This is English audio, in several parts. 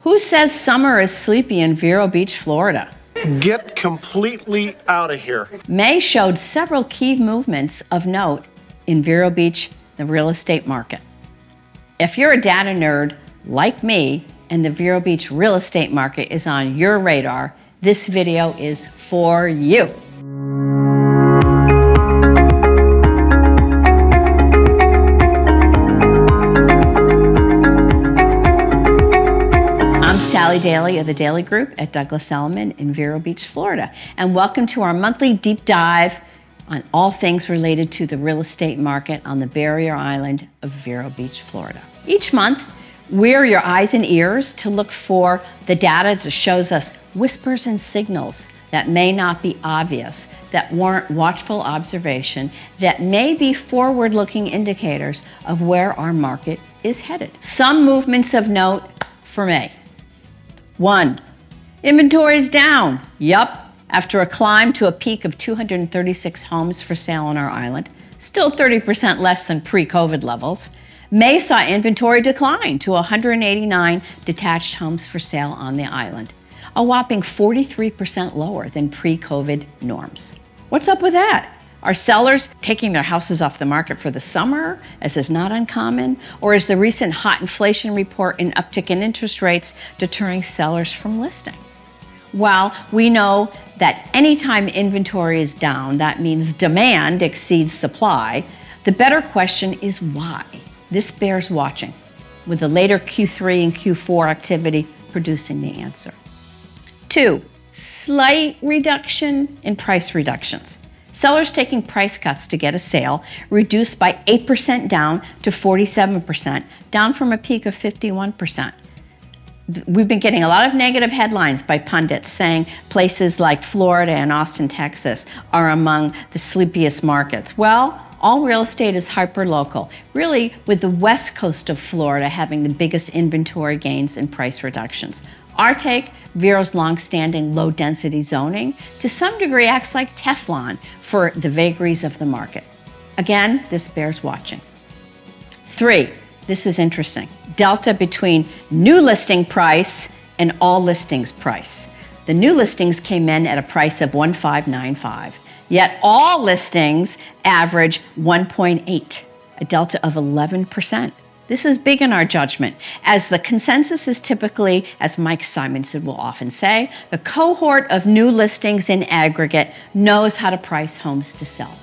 Who says summer is sleepy in Vero Beach, Florida? Get completely out of here. May showed several key movements of note in Vero Beach, the real estate market. If you're a data nerd like me and the Vero Beach real estate market is on your radar, this video is for you. Sally Daley of the Daley Group at Douglas Elliman in Vero Beach, Florida. And welcome to our monthly deep dive on all things related to the real estate market on the barrier island of Vero Beach, Florida. Each month, we're your eyes and ears to look for the data that shows us whispers and signals that may not be obvious, that warrant watchful observation, that may be forward-looking indicators of where our market is headed. Some movements of note for May. 1. Inventory's down. Yup. After a climb to a peak of 236 homes for sale on our island, still 30% less than pre-COVID levels, May saw inventory decline to 189 detached homes for sale on the island, a whopping 43% lower than pre-COVID norms. What's up with that? Are sellers taking their houses off the market for the summer, as is not uncommon? Or is the recent hot inflation report and uptick in interest rates deterring sellers from listing? Well, we know that anytime inventory is down, that means demand exceeds supply. The better question is why. This bears watching, with the later Q3 and Q4 activity producing the answer. 2, slight reduction in price reductions. Sellers taking price cuts to get a sale reduced by 8% down to 47%, down from a peak of 51%. We've been getting a lot of negative headlines by pundits saying places like Florida and Austin, Texas are among the sleepiest markets. Well, all real estate is hyper-local, really with the west coast of Florida having the biggest inventory gains and price reductions. Our take, Vero's long-standing low-density zoning, to some degree acts like Teflon for the vagaries of the market. Again, this bears watching. 3, this is interesting. Delta between new listing price and all listings price. The new listings came in at a price of $1,595, yet all listings average 1.8, a delta of 11%. This is big in our judgment, as the consensus is typically, as Mike Simonson will often say, the cohort of new listings in aggregate knows how to price homes to sell.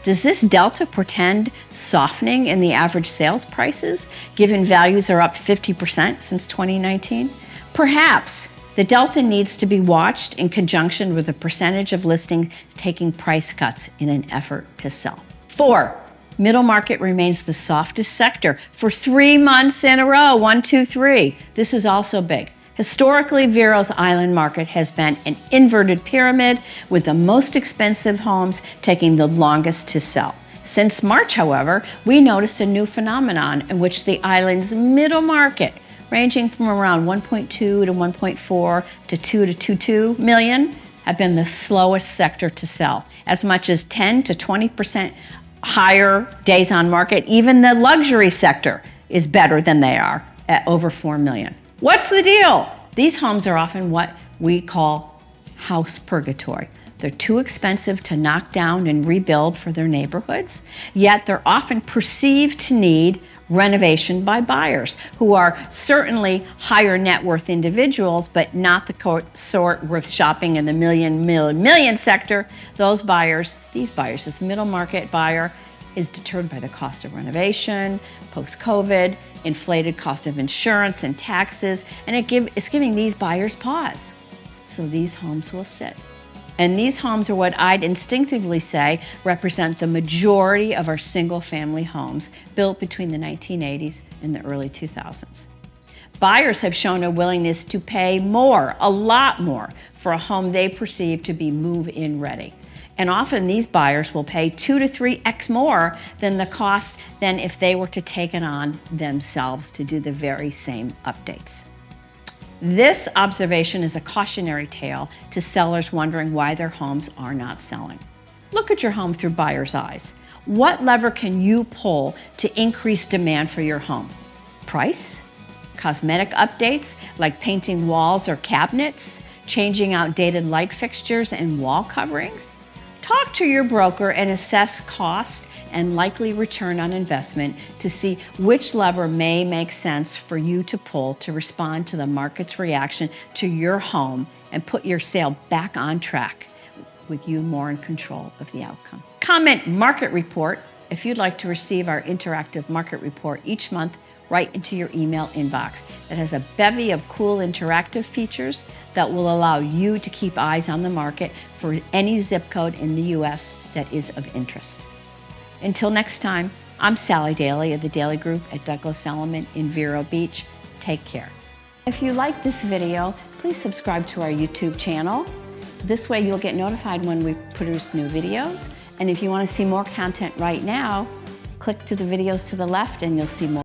Does this delta portend softening in the average sales prices, given values are up 50% since 2019? Perhaps. The delta needs to be watched in conjunction with the percentage of listings taking price cuts in an effort to sell. 4, middle market remains the softest sector for 3 months in a row. 1, 2, 3. This is also big. Historically, Vero's island market has been an inverted pyramid, with the most expensive homes taking the longest to sell. Since March, however, we noticed a new phenomenon in which the island's middle market, ranging from around 1.2 to 1.4 to 2 to 2.2 million, have been the slowest sector to sell, as much as 10 to 20% higher days on market. Even the luxury sector is better than they are at over 4 million. What's the deal? These homes are often what we call house purgatory. They're too expensive to knock down and rebuild for their neighborhoods, yet they're often perceived to need renovation by buyers who are certainly higher net worth individuals, but not the sort worth shopping in the million sector. These buyers, this middle market buyer, is deterred by the cost of renovation, post-COVID, inflated cost of insurance and taxes, and it's giving these buyers pause. So these homes will sit. And these homes are what I'd instinctively say represent the majority of our single-family homes built between the 1980s and the early 2000s. Buyers have shown a willingness to pay more, a lot more, for a home they perceive to be move-in ready. And often these buyers will pay 2 to 3x more than the cost than if they were to take it on themselves to do the very same updates. This observation is a cautionary tale to sellers wondering why their homes are not selling. Look at your home through buyer's eyes. What lever can you pull to increase demand for your home? Price? cosmetic updates like painting walls or cabinets, changing outdated light fixtures and wall coverings? Talk to your broker and assess cost and likely return on investment to see which lever may make sense for you to pull to respond to the market's reaction to your home and put your sale back on track with you more in control of the outcome. Comment Market Report if you'd like to receive our interactive market report each month right into your email inbox. It has a bevy of cool interactive features that will allow you to keep eyes on the market for any zip code in the U.S. that is of interest. Until next time, I'm Sally Daley of the Daley Group at Douglas Elliman in Vero Beach. Take care. If you like this video, please subscribe to our YouTube channel. This way you'll get notified when we produce new videos. And if you want to see more content right now, click to the videos to the left and you'll see more.